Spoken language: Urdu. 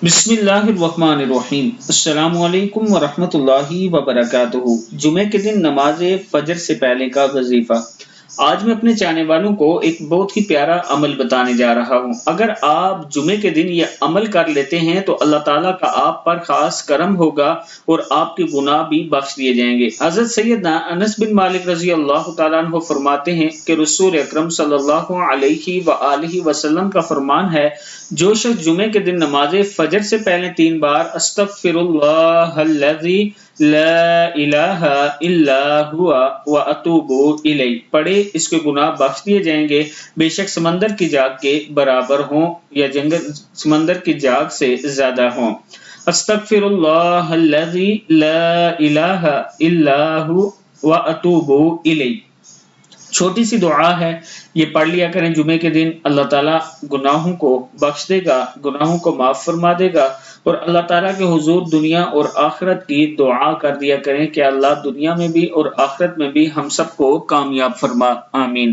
بسم اللہ الرحمن الرحیم، السلام علیکم ورحمۃ اللہ وبرکاتہ۔ جمعے کے دن نماز فجر سے پہلے کا وظیفہ۔ آج میں اپنے چاہنے والوں کو ایک بہت ہی پیارا عمل بتانے جا رہا ہوں۔ اگر آپ جمعے کے دن یہ عمل کر لیتے ہیں تو اللہ تعالیٰ کا آپ پر خاص کرم ہوگا اور آپ کے گناہ بھی بخش دیے جائیں گے۔ حضرت سیدنا انس بن مالک رضی اللہ تعالیٰ عنہ فرماتے ہیں کہ رسول اکرم صلی اللہ علیہ وآلہ وسلم کا فرمان ہے، جو شخص جمعے کے دن نماز فجر سے پہلے 3 بار استغفر اللہ الذی لا الہ الا ہوا واتوب الیہ پڑھے، اس کے گناہ بخش دیے جائیں گے، بے شک سمندر کی جاگ کے برابر ہوں یا سمندر کی جاگ سے زیادہ ہوں۔ استغفر اللہ الذی لا الہ الا ہوا واتوب الیہ، چھوٹی سی دعا ہے، یہ پڑھ لیا کریں جمعے کے دن۔ اللہ تعالیٰ گناہوں کو بخش دے گا، گناہوں کو معاف فرما دے گا، اور اللہ تعالیٰ کے حضور دنیا اور آخرت کی دعا کر دیا کریں کہ اللہ دنیا میں بھی اور آخرت میں بھی ہم سب کو کامیاب فرما، آمین۔